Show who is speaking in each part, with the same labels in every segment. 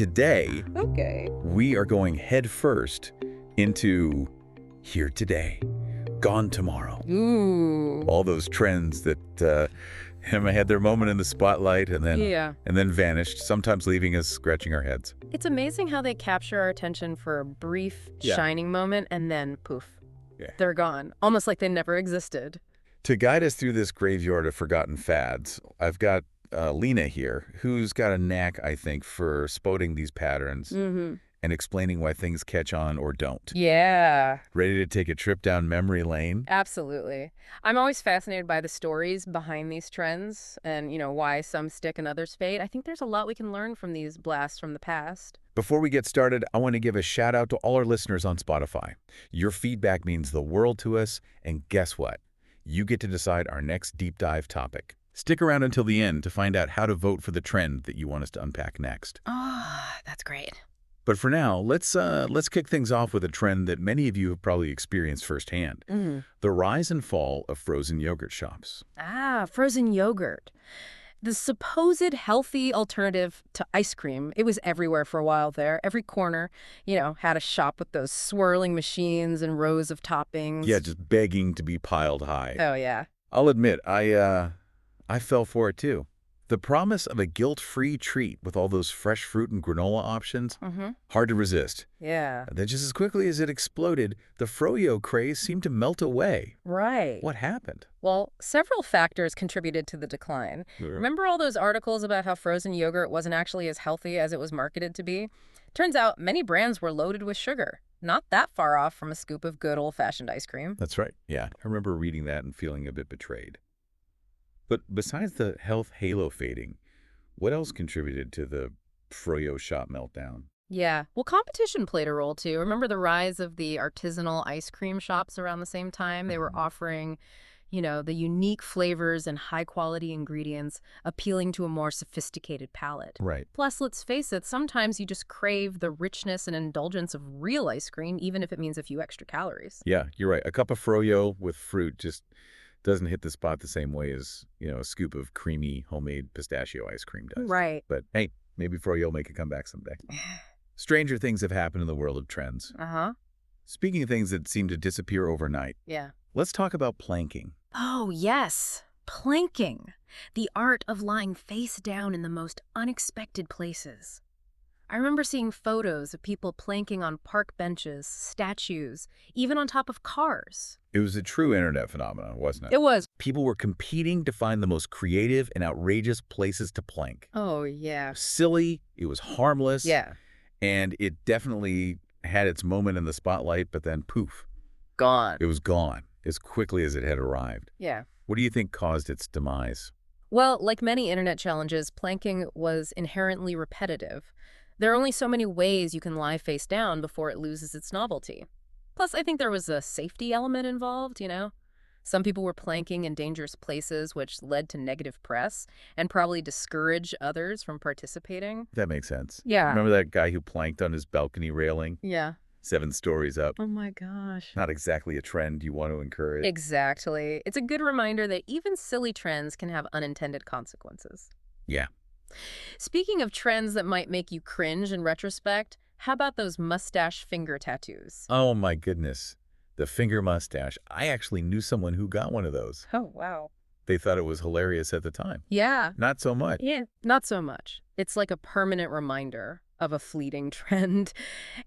Speaker 1: today,
Speaker 2: Okay.
Speaker 1: we are going headfirst into here today, gone tomorrow.
Speaker 2: Ooh.
Speaker 1: All those trends that had their moment in the spotlight and then vanished, sometimes leaving us scratching our heads.
Speaker 2: It's amazing how they capture our attention for a brief, shining moment and then poof.
Speaker 1: Yeah.
Speaker 2: They're gone, almost like they never existed.
Speaker 1: To guide us through this graveyard of forgotten fads, I've got Lena here, who's got a knack, I think, for spotting these patterns and explaining why things catch on or don't.
Speaker 2: Yeah.
Speaker 1: Ready to take a trip down memory lane?
Speaker 2: Absolutely. I'm always fascinated by the stories behind these trends and, why some stick and others fade. I think there's a lot we can learn from these blasts from the past.
Speaker 1: Before we get started, I want to give a shout out to all our listeners on Spotify. Your feedback means the world to us, and guess what? You get to decide our next deep dive topic. Stick around until the end to find out how to vote for the trend that you want us to unpack next.
Speaker 2: Oh, that's great.
Speaker 1: But for now, let's kick things off with a trend that many of you have probably experienced firsthand. The rise and fall of frozen yogurt shops.
Speaker 2: Ah, frozen yogurt. The supposed healthy alternative to ice cream. It was everywhere for a while there. Every corner, had a shop with those swirling machines and rows of toppings.
Speaker 1: Yeah, just begging to be piled high.
Speaker 2: Oh, yeah.
Speaker 1: I'll admit, I fell for it too. The promise of a guilt-free treat with all those fresh fruit and granola options, hard to resist.
Speaker 2: Yeah.
Speaker 1: And then just as quickly as it exploded, the froyo craze seemed to melt away.
Speaker 2: Right.
Speaker 1: What happened?
Speaker 2: Well, several factors contributed to the decline. Remember all those articles about how frozen yogurt wasn't actually as healthy as it was marketed to be? Turns out many brands were loaded with sugar. Not that far off from a scoop of good old-fashioned ice cream.
Speaker 1: That's right. Yeah, I remember reading that and feeling a bit betrayed. But besides the health halo fading, what else contributed to the froyo shop meltdown?
Speaker 2: Yeah. Well, competition played a role, too. Remember the rise of the artisanal ice cream shops around the same time? They were offering, the unique flavors and high-quality ingredients, appealing to a more sophisticated palate.
Speaker 1: Right.
Speaker 2: Plus, let's face it, sometimes you just crave the richness and indulgence of real ice cream, even if it means a few extra calories.
Speaker 1: Yeah, you're right. A cup of froyo with fruit just doesn't hit the spot the same way as, a scoop of creamy homemade pistachio ice cream does.
Speaker 2: Right.
Speaker 1: But hey, maybe froyo will make a comeback someday. Stranger things have happened in the world of trends. Speaking of things that seem to disappear overnight, let's talk about planking.
Speaker 2: Oh, yes. Planking. The art of lying face down in the most unexpected places. I remember seeing photos of people planking on park benches, statues, even on top of cars.
Speaker 1: It was a true internet phenomenon, wasn't it?
Speaker 2: It was.
Speaker 1: People were competing to find the most creative and outrageous places to plank.
Speaker 2: Oh, yeah.
Speaker 1: It was silly, it was harmless,
Speaker 2: Yeah.
Speaker 1: and it definitely had its moment in the spotlight, but then poof.
Speaker 2: Gone.
Speaker 1: It was gone as quickly as it had arrived.
Speaker 2: Yeah.
Speaker 1: What do you think caused its demise?
Speaker 2: Well, like many internet challenges, planking was inherently repetitive. There are only so many ways you can lie face down before it loses its novelty. Plus, I think there was a safety element involved, Some people were planking in dangerous places, which led to negative press and probably discouraged others from participating.
Speaker 1: That makes sense.
Speaker 2: Yeah.
Speaker 1: Remember that guy who planked on his balcony railing?
Speaker 2: Yeah.
Speaker 1: 7 stories up.
Speaker 2: Oh my gosh.
Speaker 1: Not exactly a trend you want to encourage.
Speaker 2: Exactly. It's a good reminder that even silly trends can have unintended consequences.
Speaker 1: Yeah.
Speaker 2: Speaking of trends that might make you cringe in retrospect, how about those mustache finger tattoos?
Speaker 1: Oh my goodness. The finger mustache. I actually knew someone who got one of those.
Speaker 2: Oh, wow.
Speaker 1: They thought it was hilarious at the time.
Speaker 2: Yeah.
Speaker 1: Not so much.
Speaker 2: Yeah. Not so much. It's like a permanent reminder of a fleeting trend.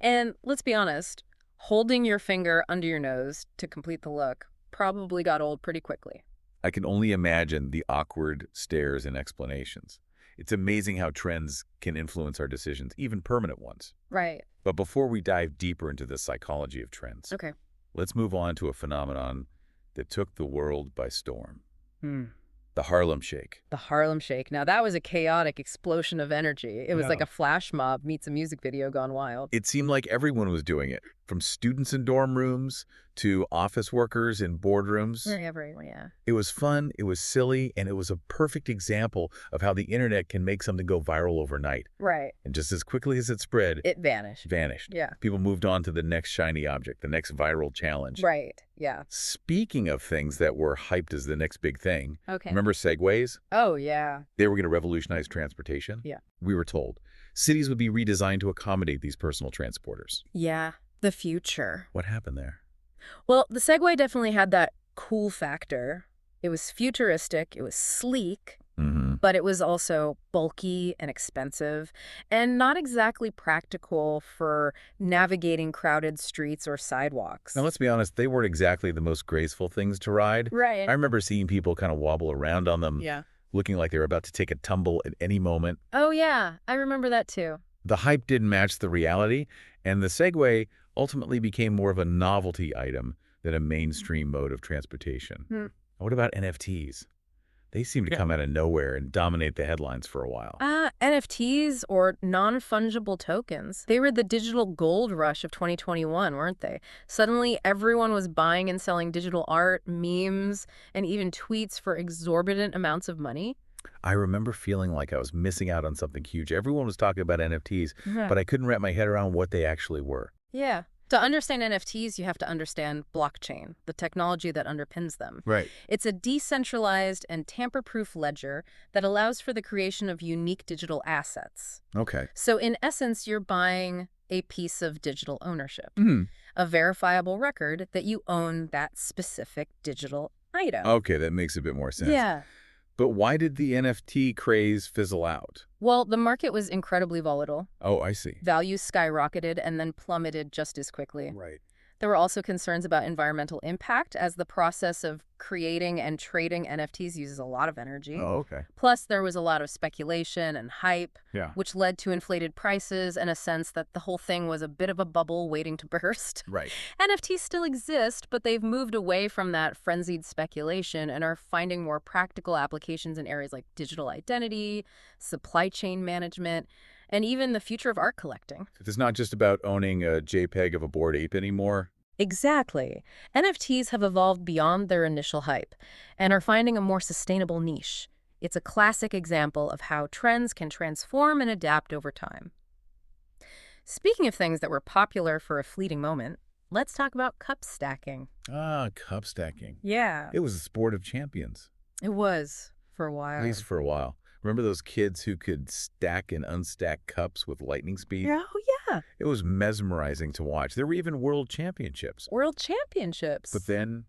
Speaker 2: And let's be honest, holding your finger under your nose to complete the look probably got old pretty quickly.
Speaker 1: I can only imagine the awkward stares and explanations. It's amazing how trends can influence our decisions, even permanent ones.
Speaker 2: Right.
Speaker 1: But before we dive deeper into the psychology of trends,
Speaker 2: Okay.
Speaker 1: let's move on to a phenomenon that took the world by storm. The Harlem Shake.
Speaker 2: The Harlem Shake. Now, that was a chaotic explosion of energy. It was like a flash mob meets a music video gone wild.
Speaker 1: It seemed like everyone was doing it, from students in dorm rooms to office workers in boardrooms.
Speaker 2: Everyone, yeah.
Speaker 1: It was fun, it was silly, and it was a perfect example of how the internet can make something go viral overnight.
Speaker 2: Right.
Speaker 1: And just as quickly as it spread,
Speaker 2: It vanished.
Speaker 1: Yeah. People moved on to the next shiny object, the next viral challenge.
Speaker 2: Right. Yeah.
Speaker 1: Speaking of things that were hyped as the next big thing,
Speaker 2: Okay.
Speaker 1: remember Segways?
Speaker 2: Oh, yeah.
Speaker 1: They were going to revolutionize transportation?
Speaker 2: Yeah.
Speaker 1: We were told. Cities would be redesigned to accommodate these personal transporters.
Speaker 2: Yeah, the future.
Speaker 1: What happened there?
Speaker 2: Well, the Segway definitely had that cool factor. It was futuristic, it was sleek,
Speaker 1: Mm-hmm.
Speaker 2: but it was also bulky and expensive and not exactly practical for navigating crowded streets or
Speaker 1: Now,
Speaker 2: sidewalks.
Speaker 1: let's be honest, they weren't exactly the most graceful things to ride. I
Speaker 2: Right.
Speaker 1: remember seeing people kind of wobble around on them,
Speaker 2: Yeah.
Speaker 1: looking like they were about to take a tumble at any moment.
Speaker 2: Oh, yeah, I remember that too.
Speaker 1: The hype didn't match the reality, and the Segway ultimately became more of a novelty item than a mainstream mode of transportation.
Speaker 2: Hmm.
Speaker 1: What about NFTs? They seem to
Speaker 2: Yeah.
Speaker 1: come out of nowhere and dominate the headlines for a while.
Speaker 2: NFTs or non-fungible tokens. They were the digital gold rush of 2021, weren't they? Suddenly, everyone was buying and selling digital art, memes, and even tweets for exorbitant amounts of money.
Speaker 1: I remember feeling like I was missing out on something huge. Everyone was talking about NFTs,
Speaker 2: Yeah.
Speaker 1: but I couldn't wrap my head around what they actually were.
Speaker 2: Yeah. To understand NFTs, you have to understand blockchain, the technology that underpins them.
Speaker 1: Right.
Speaker 2: It's a decentralized and tamper-proof ledger that allows for the creation of unique digital assets.
Speaker 1: Okay.
Speaker 2: So in essence, you're buying a piece of digital ownership,
Speaker 1: Hmm.
Speaker 2: a verifiable record that you own that specific digital item.
Speaker 1: Okay, that makes a bit more sense.
Speaker 2: Yeah.
Speaker 1: But why did the NFT craze fizzle out?
Speaker 2: Well, the market was incredibly volatile.
Speaker 1: Oh, I see.
Speaker 2: Values skyrocketed and then plummeted just as quickly.
Speaker 1: Right.
Speaker 2: There were also concerns about environmental impact, as the process of creating and trading NFTs uses a lot of energy.
Speaker 1: Oh, okay.
Speaker 2: Plus, there was a lot of speculation and hype,
Speaker 1: Yeah.
Speaker 2: which led to inflated prices and a sense that the whole thing was a bit of a bubble waiting to burst.
Speaker 1: Right.
Speaker 2: NFTs still exist, but they've moved away from that frenzied speculation and are finding more practical applications in areas like digital identity, supply chain management, and even the future of art collecting.
Speaker 1: It's not just about owning a JPEG of a Bored Ape anymore.
Speaker 2: Exactly. NFTs have evolved beyond their initial hype and are finding a more sustainable niche. It's a classic example of how trends can transform and adapt over time. Speaking of things that were popular for a fleeting moment, let's talk about cup stacking.
Speaker 1: Ah, cup stacking.
Speaker 2: Yeah.
Speaker 1: It was a sport of champions,
Speaker 2: It was for a
Speaker 1: at
Speaker 2: while.
Speaker 1: least for a while. Remember those kids who could stack and unstack cups with lightning speed?
Speaker 2: Oh, yeah.
Speaker 1: It was mesmerizing to watch. There were even world championships.
Speaker 2: World championships.
Speaker 1: But then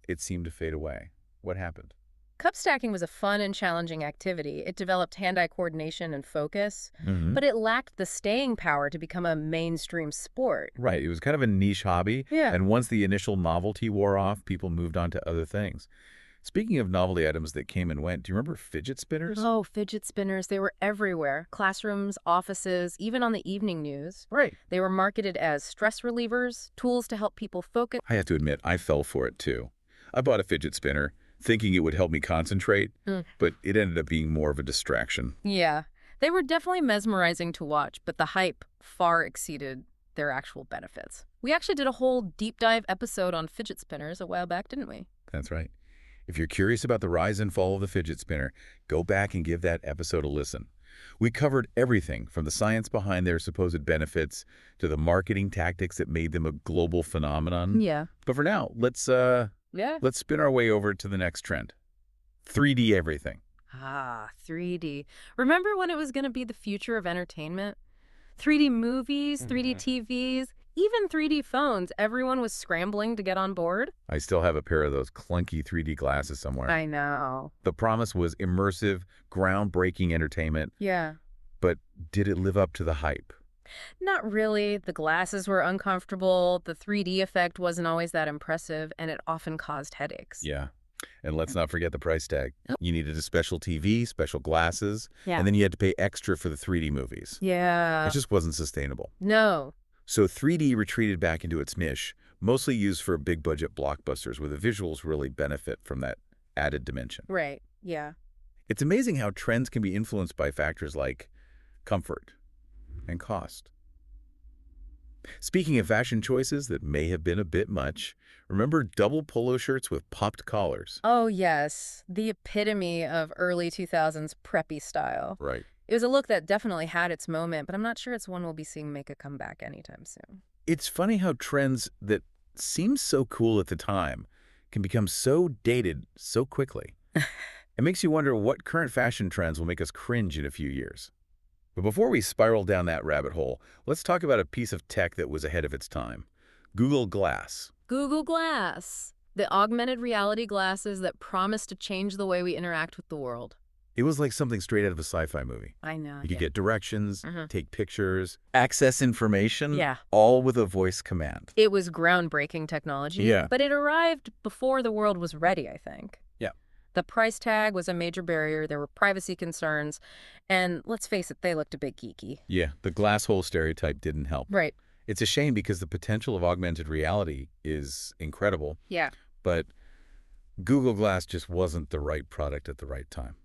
Speaker 1: it seemed to fade away. What happened?
Speaker 2: Cup stacking was a fun and challenging activity. It developed hand-eye coordination and focus,
Speaker 1: Mm-hmm.
Speaker 2: but it lacked the staying power to become a mainstream sport.
Speaker 1: Right. It was kind of a niche hobby.
Speaker 2: Yeah.
Speaker 1: And once the initial novelty wore off, people moved on to other things. Speaking of novelty items that came and went, do you remember fidget spinners?
Speaker 2: Oh, fidget spinners. They were everywhere. Classrooms, offices, even on the evening news.
Speaker 1: Right.
Speaker 2: They were marketed as stress relievers, tools to help people focus.
Speaker 1: I have to admit, I fell for it too. I bought a fidget spinner thinking it would help me concentrate, but it ended up being more of a distraction.
Speaker 2: Yeah, they were definitely mesmerizing to watch, but the hype far exceeded their actual benefits. We actually did a whole deep dive episode on fidget spinners a while back, didn't we?
Speaker 1: That's right. If you're curious about the rise and fall of the fidget spinner, go back and give that episode a listen. We covered everything from the science behind their supposed benefits to the marketing tactics that made them a global phenomenon.
Speaker 2: Yeah.
Speaker 1: But for now, let's spin our way over to the next trend. 3D everything.
Speaker 2: 3D. Remember when it was going to be the future of entertainment? 3D movies, 3D TVs, even 3D phones. Everyone was scrambling to get on board.
Speaker 1: I still have a pair of those clunky 3D glasses somewhere.
Speaker 2: I know.
Speaker 1: The promise was immersive, groundbreaking entertainment,
Speaker 2: Yeah.
Speaker 1: but did it live up to the hype?
Speaker 2: Not really. The glasses were uncomfortable, the 3D effect wasn't always that impressive, and it often caused headaches.
Speaker 1: Yeah. And let's not forget the price tag. You needed a special TV, special glasses,
Speaker 2: Yeah.
Speaker 1: and then you had to pay extra for the 3D movies.
Speaker 2: Yeah.
Speaker 1: It just wasn't sustainable.
Speaker 2: No.
Speaker 1: So 3D retreated back into its niche, mostly used for big-budget blockbusters where the visuals really benefit from that added dimension.
Speaker 2: Right. Yeah.
Speaker 1: It's amazing how trends can be influenced by factors like comfort and cost. Speaking of fashion choices that may have been a bit much, remember double polo shirts with popped collars?
Speaker 2: Oh, yes. The epitome of early 2000s preppy style.
Speaker 1: Right.
Speaker 2: It was a look that definitely had its moment, but I'm not sure it's one we'll be seeing make a comeback anytime soon.
Speaker 1: It's funny how trends that seem so cool at the time can become so dated so quickly. It makes you wonder what current fashion trends will make us cringe in a few years. But before we spiral down that rabbit hole, let's talk about a piece of tech that was ahead of its time. Google Glass.
Speaker 2: Google Glass. The augmented reality glasses that promise to change the way we interact with the world.
Speaker 1: It was like something straight out of a sci-fi movie.
Speaker 2: I know.
Speaker 1: You could get directions,
Speaker 2: Mhm.
Speaker 1: take pictures, access information,
Speaker 2: Yeah.
Speaker 1: all with a voice command.
Speaker 2: It was groundbreaking technology,
Speaker 1: Yeah.
Speaker 2: but it arrived before the world was ready, I think.
Speaker 1: Yeah.
Speaker 2: The price tag was a major barrier, there were privacy concerns, and let's face it, they looked a bit geeky.
Speaker 1: Yeah, the glass hole stereotype didn't help.
Speaker 2: Right.
Speaker 1: It's a shame because the potential of augmented reality is incredible,
Speaker 2: Yeah.
Speaker 1: but Google Glass just wasn't the right product at the right time.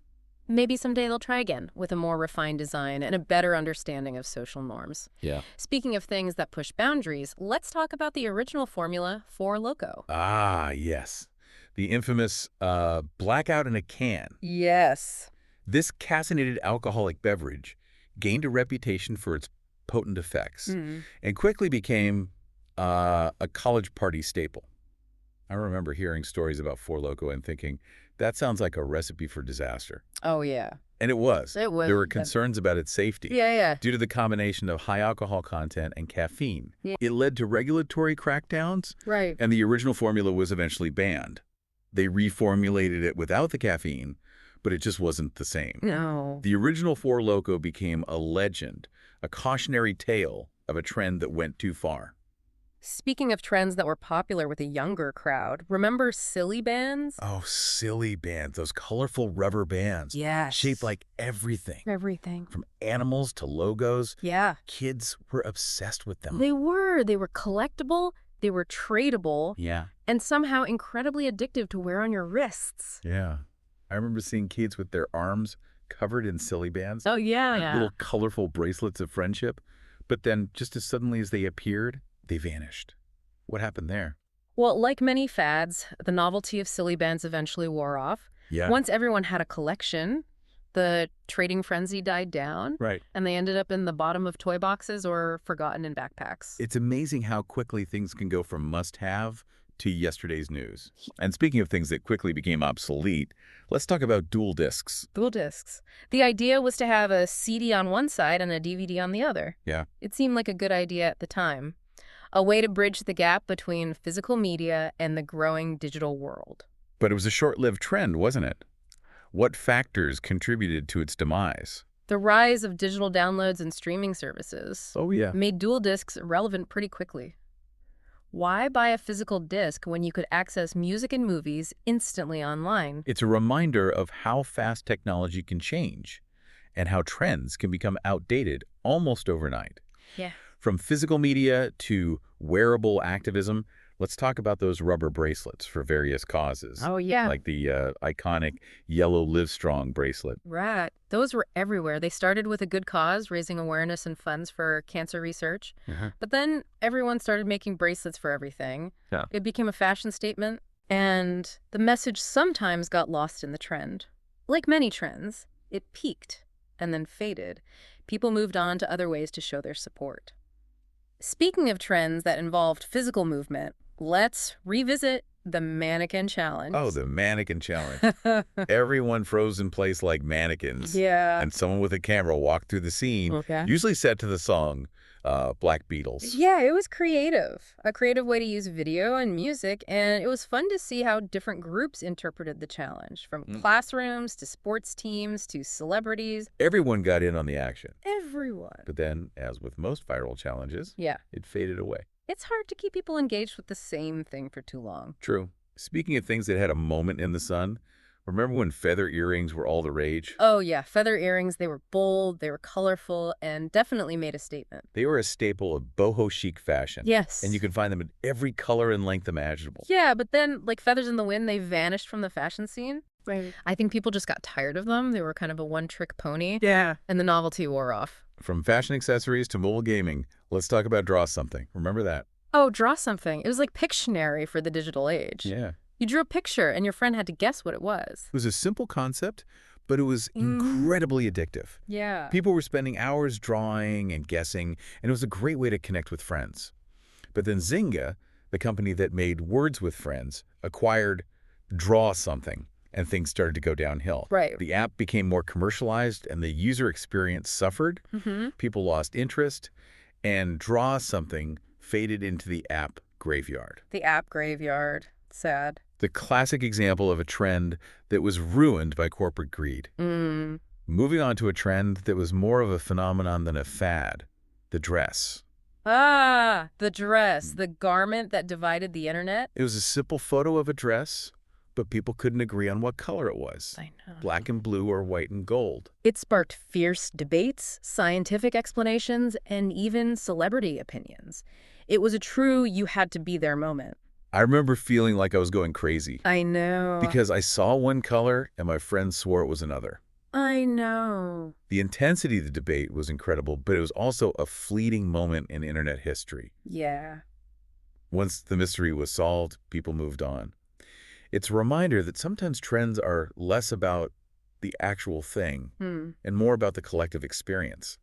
Speaker 2: Maybe someday they'll try again with a more refined design and a better understanding of social norms.
Speaker 1: Yeah.
Speaker 2: Speaking of things that push boundaries, let's talk about the original formula for Loco.
Speaker 1: Ah, yes. The infamous blackout in a can.
Speaker 2: Yes.
Speaker 1: This caffeinated alcoholic beverage gained a reputation for its potent effects and quickly became a college party staple. I remember hearing stories about Four Loko and thinking, that sounds like a recipe for disaster.
Speaker 2: Oh, yeah.
Speaker 1: And it was.
Speaker 2: It was.
Speaker 1: There were concerns about its safety.
Speaker 2: Yeah.
Speaker 1: Due to the combination of high alcohol content and caffeine.
Speaker 2: Yeah.
Speaker 1: It led to regulatory crackdowns,
Speaker 2: Right.
Speaker 1: and the original formula was eventually banned. They reformulated it without the caffeine, but it just wasn't the same.
Speaker 2: No.
Speaker 1: The original Four Loko became a legend, a cautionary tale of a trend that went too far.
Speaker 2: Speaking of trends that were popular with a younger crowd, remember silly bands?
Speaker 1: Oh, silly bands, those colorful rubber bands.
Speaker 2: Yes.
Speaker 1: Shaped like everything,
Speaker 2: Everything.
Speaker 1: from animals to logos.
Speaker 2: Yeah.
Speaker 1: Kids were obsessed with them.
Speaker 2: They were. They were collectible, they were tradable,
Speaker 1: Yeah.
Speaker 2: and somehow incredibly addictive to wear on your wrists.
Speaker 1: Yeah. I remember seeing kids with their arms covered in silly bands.
Speaker 2: Oh, yeah.
Speaker 1: Little colorful bracelets of friendship. But then, just as suddenly as they appeared, they vanished. What happened there?
Speaker 2: Well, like many fads, the novelty of silly bands eventually wore off.
Speaker 1: Yeah.
Speaker 2: Once everyone had a collection, the trading frenzy died down,
Speaker 1: Right.
Speaker 2: and they ended up in the bottom of toy boxes or forgotten in backpacks.
Speaker 1: It's amazing how quickly things can go from must-have to yesterday's news. And speaking of things that quickly became obsolete, let's talk about dual discs.
Speaker 2: Dual discs. The idea was to have a CD on one side and a DVD on the other.
Speaker 1: Yeah.
Speaker 2: It seemed like a good idea at the time. A way to bridge the gap between physical media and the growing digital world.
Speaker 1: But it was a short-lived trend, wasn't it? What factors contributed to its demise?
Speaker 2: The rise of digital downloads and streaming services
Speaker 1: Oh, yeah.
Speaker 2: made dual discs relevant pretty quickly. Why buy a physical disc when you could access music and movies instantly online?
Speaker 1: It's a reminder of how fast technology can change and how trends can become outdated almost overnight.
Speaker 2: Yeah.
Speaker 1: From physical media to wearable activism, let's talk about those rubber bracelets for various causes.
Speaker 2: Oh, yeah.
Speaker 1: Like the iconic yellow Livestrong bracelet.
Speaker 2: Right. Those were everywhere. They started with a good cause, raising awareness and funds for cancer research. But then everyone started making bracelets for everything.
Speaker 1: Yeah.
Speaker 2: It became a fashion statement, and the message sometimes got lost in the trend. Like many trends, it peaked and then faded. People moved on to other ways to show their support. Speaking of trends that involved physical movement, let's revisit the mannequin challenge.
Speaker 1: Oh, the mannequin challenge. Everyone froze in place like mannequins.
Speaker 2: Yeah.
Speaker 1: And someone with a camera walked through the scene,
Speaker 2: Okay.
Speaker 1: usually set to the song Black Beatles.
Speaker 2: Yeah, it was creative. A creative way to use video and music, and it was fun to see how different groups interpreted the challenge, from classrooms to sports teams to celebrities.
Speaker 1: Everyone got in on the action.
Speaker 2: Everyone.
Speaker 1: But then, as with most viral challenges,
Speaker 2: Yeah.
Speaker 1: it faded away.
Speaker 2: It's hard to keep people engaged with the same thing for too long.
Speaker 1: True. Speaking of things that had a moment in the sun, remember when feather earrings were all the rage?
Speaker 2: Oh, yeah. Feather earrings, they were bold, they were colorful, and definitely made a statement.
Speaker 1: They were a staple of boho chic fashion.
Speaker 2: Yes.
Speaker 1: And you can find them in every color and length imaginable.
Speaker 2: Yeah, but then, like feathers in the wind, they vanished from the fashion scene. Right. I think people just got tired of them. They were kind of a one-trick pony.
Speaker 1: Yeah.
Speaker 2: And the novelty wore off.
Speaker 1: From fashion accessories to mobile gaming, let's talk about Draw Something. Remember that?
Speaker 2: Oh, draw something. It was like Pictionary for the digital age.
Speaker 1: Yeah.
Speaker 2: You drew a picture and your friend had to guess what it was.
Speaker 1: It was a simple concept, but it was incredibly addictive.
Speaker 2: Yeah.
Speaker 1: People were spending hours drawing and guessing, and it was a great way to connect with friends. But then Zynga, the company that made Words with Friends, acquired Draw Something, and things started to go downhill.
Speaker 2: Right.
Speaker 1: The app became more commercialized, and the user experience suffered. People lost interest, and Draw Something faded into the app graveyard.
Speaker 2: The app graveyard. Sad.
Speaker 1: The classic example of a trend that was ruined by corporate greed. Moving on to a trend that was more of a phenomenon than a fad, the dress.
Speaker 2: Ah, the dress, the garment that divided the internet.
Speaker 1: It was a simple photo of a dress, but people couldn't agree on what color it was.
Speaker 2: I know.
Speaker 1: Black and blue or white and gold.
Speaker 2: It sparked fierce debates, scientific explanations, and even celebrity opinions. It was a true you-had-to-be-there moment.
Speaker 1: I remember feeling like I was going crazy.
Speaker 2: I know.
Speaker 1: Because I saw one color and my friends swore it was another.
Speaker 2: I know.
Speaker 1: The intensity of the debate was incredible, but it was also a fleeting moment in internet history.
Speaker 2: Yeah.
Speaker 1: Once the mystery was solved, people moved on. It's a reminder that sometimes trends are less about the actual thing and more about the collective experience.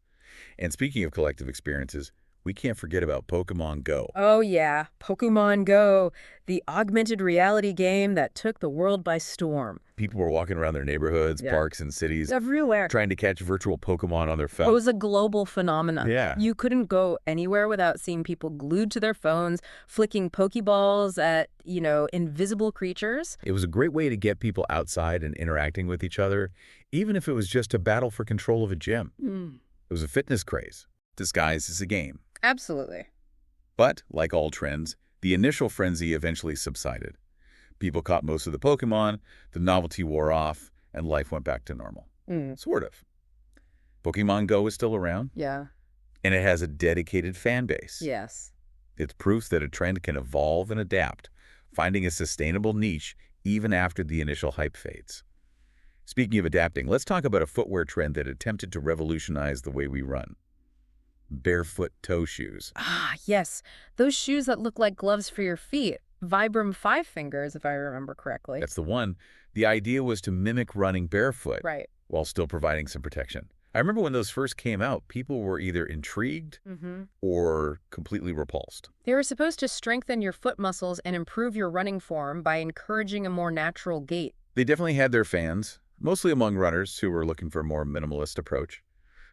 Speaker 1: And speaking of collective experiences, we can't forget about Pokemon Go.
Speaker 2: Oh yeah, Pokemon Go, the augmented reality game that took the world by storm.
Speaker 1: People were walking around their neighborhoods, parks, and cities,
Speaker 2: Everywhere.
Speaker 1: trying to catch virtual Pokemon on their
Speaker 2: It
Speaker 1: phone.
Speaker 2: was a global phenomenon.
Speaker 1: Yeah.
Speaker 2: You couldn't go anywhere without seeing people glued to their phones, flicking Pokeballs at, invisible creatures.
Speaker 1: It was a great way to get people outside and interacting with each other, even if it was just a battle for control of a gym. It was a fitness craze, disguised as a game.
Speaker 2: Absolutely.
Speaker 1: But, like all trends, the initial frenzy eventually subsided. People caught most of the Pokemon, the novelty wore off, and life went back to normal. Sort of. Pokemon Go is still around,
Speaker 2: Yeah.
Speaker 1: and it has a dedicated fan base.
Speaker 2: Yes.
Speaker 1: It's proof that a trend can evolve and adapt, finding a sustainable niche even after the initial hype fades. Speaking of adapting, let's talk about a footwear trend that attempted to revolutionize the way we run. Barefoot toe shoes.
Speaker 2: Ah, yes. Those shoes that look like gloves for your feet. Vibram 5 fingers, if I remember correctly.
Speaker 1: That's the one. The idea was to mimic running barefoot
Speaker 2: Right.
Speaker 1: while still providing some protection. I remember when those first came out, people were either intrigued or completely repulsed.
Speaker 2: They were supposed to strengthen your foot muscles and improve your running form by encouraging a more natural gait.
Speaker 1: They definitely had their fans, mostly among runners who were looking for a more minimalist approach.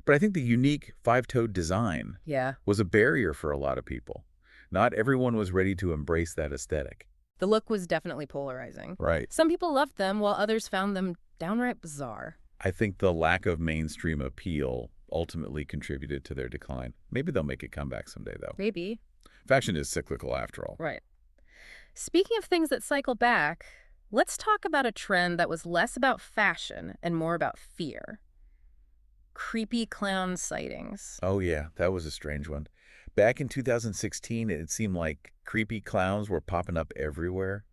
Speaker 1: But I think the unique five-toed design was a barrier for a lot of people. Not everyone was ready to embrace that aesthetic.
Speaker 2: The look was definitely polarizing.
Speaker 1: Right.
Speaker 2: Some people loved them, while others found them downright bizarre.
Speaker 1: I think the lack of mainstream appeal ultimately contributed to their decline. Maybe they'll make a comeback someday, though.
Speaker 2: Maybe.
Speaker 1: Fashion is cyclical after all.
Speaker 2: Right. Speaking of things that cycle back, let's talk about a trend that was less about fashion and more about fear. Creepy clown sightings.
Speaker 1: Oh yeah, that was a strange one. Back in 2016, it seemed like creepy clowns were popping up everywhere.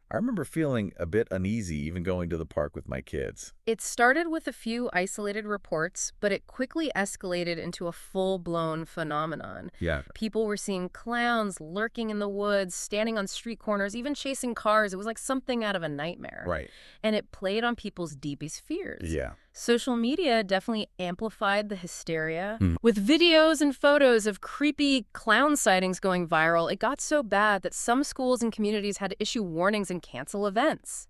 Speaker 1: I remember feeling a bit uneasy even going to the park with my kids.
Speaker 2: It started with a few isolated reports, but it quickly escalated into a full-blown phenomenon.
Speaker 1: Yeah.
Speaker 2: People were seeing clowns lurking in the woods, standing on street corners, even chasing cars. It was like something out of a nightmare.
Speaker 1: Right.
Speaker 2: And it played on people's deepest fears.
Speaker 1: Yeah.
Speaker 2: Social media definitely amplified the hysteria. With videos and photos of creepy clown sightings going viral, it got so bad that some schools and communities had to issue warnings and cancel events.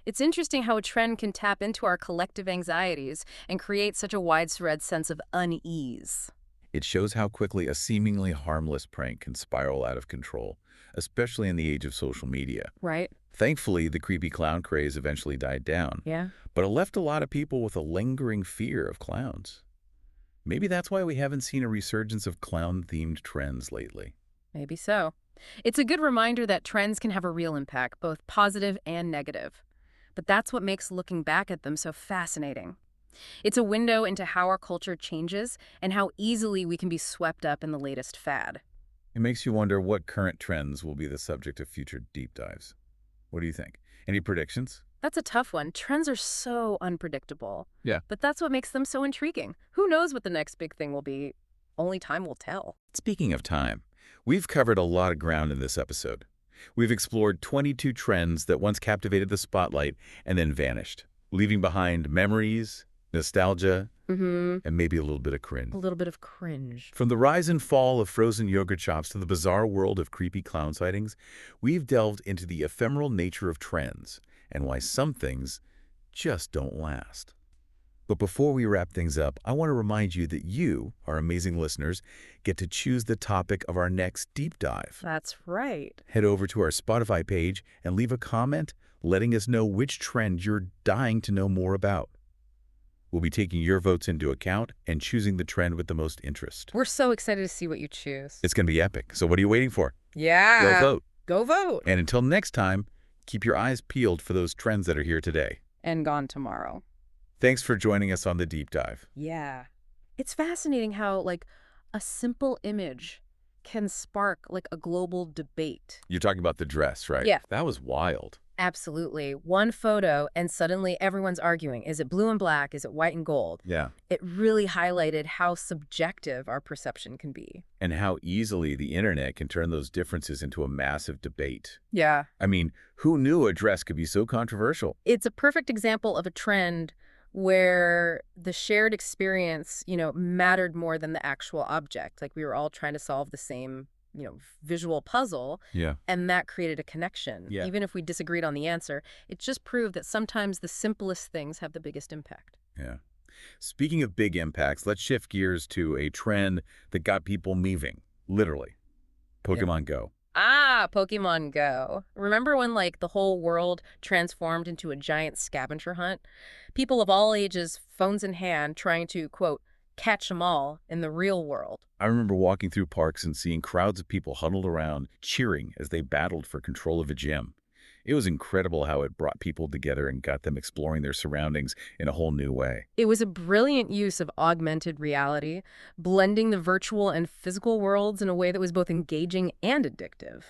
Speaker 2: It's interesting how a trend can tap into our collective anxieties and create such a widespread sense of unease.
Speaker 1: It shows how quickly a seemingly harmless prank can spiral out of control, especially in the age of social media.
Speaker 2: Right?
Speaker 1: Thankfully, the creepy clown craze eventually died down.
Speaker 2: Yeah.
Speaker 1: But it left a lot of people with a lingering fear of clowns. Maybe that's why we haven't seen a resurgence of clown-themed trends lately.
Speaker 2: Maybe so. It's a good reminder that trends can have a real impact, both positive and negative. But that's what makes looking back at them so fascinating. It's a window into how our culture changes and how easily we can be swept up in the latest fad.
Speaker 1: It makes you wonder what current trends will be the subject of future deep dives. What do you think? Any predictions?
Speaker 2: That's a tough one. Trends are so unpredictable.
Speaker 1: Yeah.
Speaker 2: But that's what makes them so intriguing. Who knows what the next big thing will be? Only time will tell.
Speaker 1: Speaking of time, we've covered a lot of ground in this episode. We've explored 22 trends that once captivated the spotlight and then vanished, leaving behind memories, nostalgia, and maybe a little bit of cringe.
Speaker 2: A little bit of cringe.
Speaker 1: From the rise and fall of frozen yogurt shops to the bizarre world of creepy clown sightings, we've delved into the ephemeral nature of trends and why some things just don't last. But before we wrap things up, I want to remind you that you, our amazing listeners, get to choose the topic of our next deep dive.
Speaker 2: That's right.
Speaker 1: Head over to our Spotify page and leave a comment letting us know which trend you're dying to know more about. We'll be taking your votes into account and choosing the trend with the most interest.
Speaker 2: We're so excited to see what you choose.
Speaker 1: It's going to be epic, so what are you waiting for?
Speaker 2: Yeah.
Speaker 1: Go vote.
Speaker 2: Go vote.
Speaker 1: And until next time, keep your eyes peeled for those trends that are here today.
Speaker 2: And gone tomorrow.
Speaker 1: Thanks for joining us on the deep dive.
Speaker 2: Yeah. It's fascinating how, like, a simple image can spark, like, a global debate.
Speaker 1: You're talking about the dress, right?
Speaker 2: Yeah.
Speaker 1: That was wild.
Speaker 2: Absolutely. One photo, and suddenly everyone's arguing. Is it blue and black? Is it white and gold?
Speaker 1: Yeah.
Speaker 2: It really highlighted how subjective our perception can be.
Speaker 1: And how easily the internet can turn those differences into a massive debate.
Speaker 2: Yeah.
Speaker 1: I mean, who knew a dress could be so controversial?
Speaker 2: It's a perfect example of a trend where the shared experience, mattered more than the actual object. Like we were all trying to solve the same, visual puzzle.
Speaker 1: Yeah.
Speaker 2: And that created a connection.
Speaker 1: Yeah.
Speaker 2: Even if we disagreed on the answer, it just proved that sometimes the simplest things have the biggest impact.
Speaker 1: Yeah. Speaking of big impacts, let's shift gears to a trend that got people moving, literally. Pokemon Go.
Speaker 2: Ah, Pokemon Go. Remember when, like, the whole world transformed into a giant scavenger hunt? People of all ages, phones in hand, trying to, quote, catch them all in the real world.
Speaker 1: I remember walking through parks and seeing crowds of people huddled around, cheering as they battled for control of a gym. It was incredible how it brought people together and got them exploring their surroundings in a whole new way.
Speaker 2: It was a brilliant use of augmented reality, blending the virtual and physical worlds in a way that was both engaging and addictive.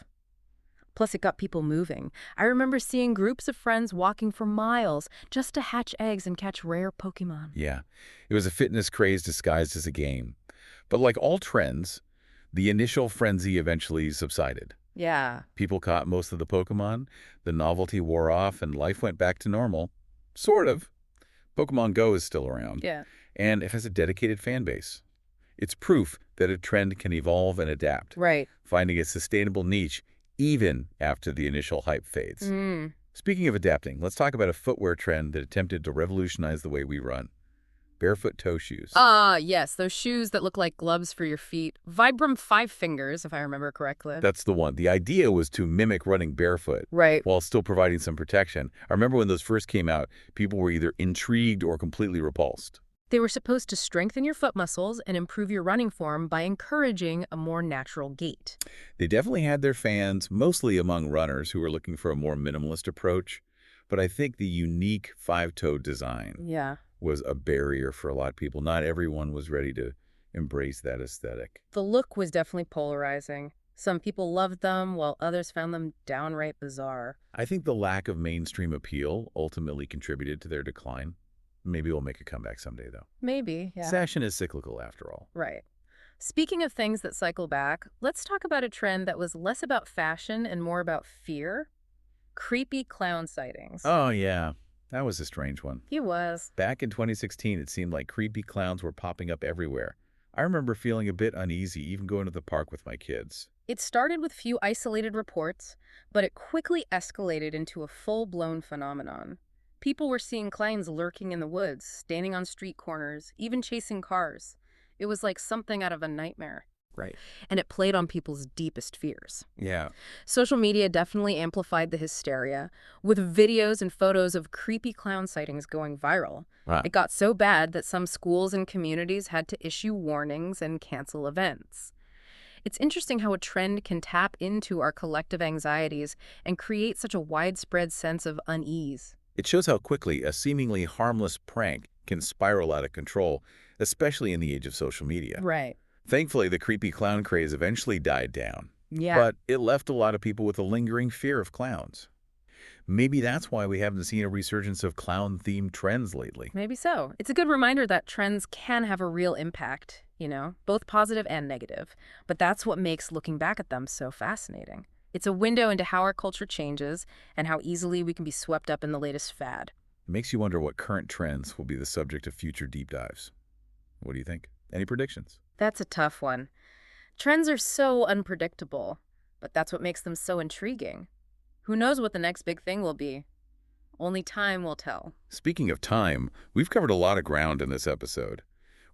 Speaker 2: Plus, it got people moving. I remember seeing groups of friends walking for miles just to hatch eggs and catch rare Pokemon.
Speaker 1: Yeah, it was a fitness craze disguised as a game. But like all trends, the initial frenzy eventually subsided.
Speaker 2: Yeah.
Speaker 1: People caught most of the Pokemon, the novelty wore off, and life went back to normal. Sort of. Pokemon Go is still around.
Speaker 2: Yeah.
Speaker 1: And it has a dedicated fan base. It's proof that a trend can evolve and adapt,
Speaker 2: Right.
Speaker 1: finding a sustainable niche even after the initial hype fades. Speaking of adapting, let's talk about a footwear trend that attempted to revolutionize the way we run. Barefoot toe shoes.
Speaker 2: Ah, yes, those shoes that look like gloves for your feet. Vibram 5 fingers, if I remember correctly.
Speaker 1: That's the one. The idea was to mimic running barefoot
Speaker 2: Right.
Speaker 1: while still providing some protection. I remember when those first came out, people were either intrigued or completely repulsed.
Speaker 2: They were supposed to strengthen your foot muscles and improve your running form by encouraging a more natural gait.
Speaker 1: They definitely had their fans, mostly among runners who were looking for a more minimalist approach. But I think the unique five-toe design
Speaker 2: Yeah.
Speaker 1: was a barrier for a lot of people. Not everyone was ready to embrace that aesthetic.
Speaker 2: The look was definitely polarizing. Some people loved them, while others found them downright bizarre.
Speaker 1: I think the lack of mainstream appeal ultimately contributed to their decline. Maybe we'll make a comeback someday, though.
Speaker 2: Maybe, yeah.
Speaker 1: Fashion is cyclical, after all.
Speaker 2: Right. Speaking of things that cycle back, let's talk about a trend that was less about fashion and more about fear. Creepy clown sightings.
Speaker 1: Oh, yeah. That was a strange one.
Speaker 2: He was.
Speaker 1: Back in 2016, it seemed like creepy clowns were popping up everywhere. I remember feeling a bit uneasy, even going to the park with my kids.
Speaker 2: It started with few isolated reports, but it quickly escalated into a full-blown phenomenon. People were seeing clowns lurking in the woods, standing on street corners, even chasing cars. It was like something out of a nightmare.
Speaker 1: Right.
Speaker 2: And it played on people's deepest fears.
Speaker 1: Yeah.
Speaker 2: Social media definitely amplified the hysteria, with videos and photos of creepy clown sightings going viral.
Speaker 1: Wow.
Speaker 2: It got so bad that some schools and communities had to issue warnings and cancel events. It's interesting how a trend can tap into our collective anxieties and create such a widespread sense of unease.
Speaker 1: It shows how quickly a seemingly harmless prank can spiral out of control, especially in the age of social media.
Speaker 2: Right.
Speaker 1: Thankfully, the creepy clown craze eventually died down.
Speaker 2: Yeah.
Speaker 1: But it left a lot of people with a lingering fear of clowns. Maybe that's why we haven't seen a resurgence of clown-themed trends lately.
Speaker 2: Maybe so. It's a good reminder that trends can have a real impact, both positive and negative. But that's what makes looking back at them so fascinating. It's a window into how our culture changes and how easily we can be swept up in the latest fad.
Speaker 1: It makes you wonder what current trends will be the subject of future deep dives. What do you think? Any predictions?
Speaker 2: That's a tough one. Trends are so unpredictable, but that's what makes them so intriguing. Who knows what the next big thing will be? Only time will tell.
Speaker 1: Speaking of time, we've covered a lot of ground in this episode.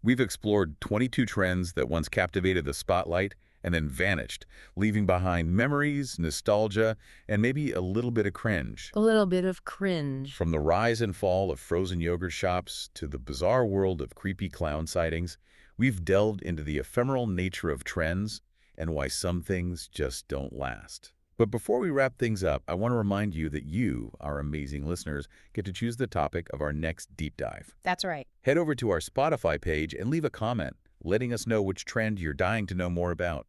Speaker 1: We've explored 22 trends that once captivated the spotlight and then vanished, leaving behind memories, nostalgia, and maybe a little bit of cringe.
Speaker 2: A little bit of cringe.
Speaker 1: From the rise and fall of frozen yogurt shops to the bizarre world of creepy clown sightings, we've delved into the ephemeral nature of trends and why some things just don't last. But before we wrap things up, I want to remind you that you, our amazing listeners, get to choose the topic of our next deep dive.
Speaker 2: That's right.
Speaker 1: Head over to our Spotify page and leave a comment, letting us know which trend you're dying to know more about.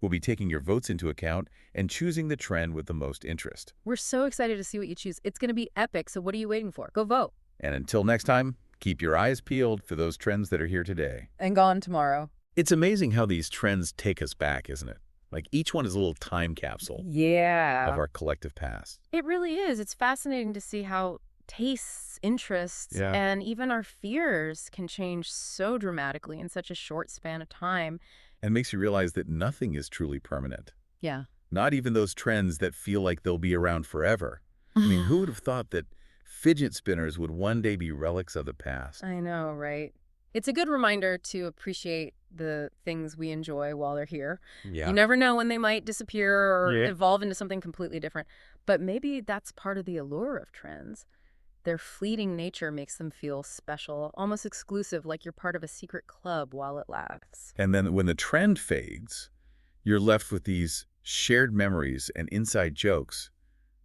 Speaker 1: We'll be taking your votes into account and choosing the trend with the most interest.
Speaker 2: We're so excited to see what you choose. It's going to be epic, so what are you waiting for? Go vote.
Speaker 1: And until next time, keep your eyes peeled for those trends that are here today.
Speaker 2: And gone tomorrow.
Speaker 1: It's amazing how these trends take us back, isn't it? Like each one is a little time capsule
Speaker 2: Yeah.
Speaker 1: of our collective past.
Speaker 2: It really is. It's fascinating to see how tastes, interests,
Speaker 1: Yeah.
Speaker 2: and even our fears can change so dramatically in such a short span of time.
Speaker 1: And makes you realize that nothing is truly permanent.
Speaker 2: Yeah.
Speaker 1: Not even those trends that feel like they'll be around forever. I mean, who would have thought that fidget spinners would one day be relics of the past?
Speaker 2: I know, right? It's a good reminder to appreciate the things we enjoy while they're here.
Speaker 1: Yeah.
Speaker 2: You never know when they might disappear or
Speaker 1: Yeah.
Speaker 2: evolve into something completely different. But maybe that's part of the allure of trends. Their fleeting nature makes them feel special, almost exclusive, like you're part of a secret club while it lasts.
Speaker 1: And then when the trend fades, you're left with these shared memories and inside jokes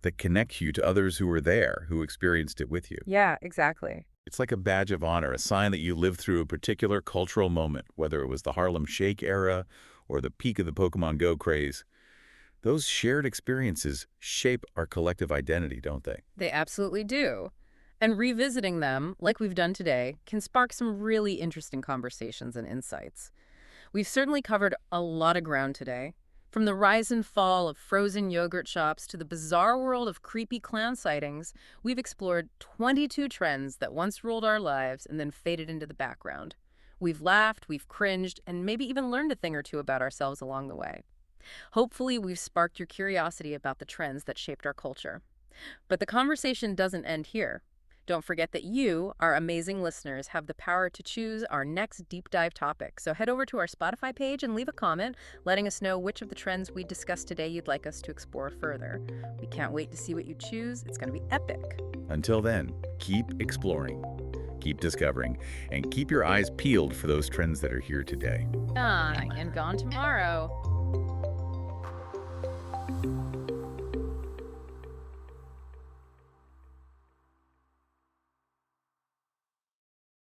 Speaker 1: that connect you to others who were there, who experienced it with you.
Speaker 2: Yeah, exactly.
Speaker 1: It's like a badge of honor, a sign that you lived through a particular cultural moment, whether it was the Harlem Shake era or the peak of the Pokemon Go craze. Those shared experiences shape our collective identity, don't they?
Speaker 2: They absolutely do. And revisiting them, like we've done today, can spark some really interesting conversations and insights. We've certainly covered a lot of ground today. From the rise and fall of frozen yogurt shops to the bizarre world of creepy clown sightings, we've explored 22 trends that once ruled our lives and then faded into the background. We've laughed, we've cringed, and maybe even learned a thing or two about ourselves along the way. Hopefully, we've sparked your curiosity about the trends that shaped our culture. But the conversation doesn't end here. Don't forget that you, our amazing listeners, have the power to choose our next deep dive topic. So head over to our Spotify page and leave a comment, letting us know which of the trends we discussed today you'd like us to explore further. We can't wait to see what you choose. It's going to be epic.
Speaker 1: Until then, keep exploring, keep discovering, and keep your eyes peeled for those trends that are here today.
Speaker 2: And gone tomorrow.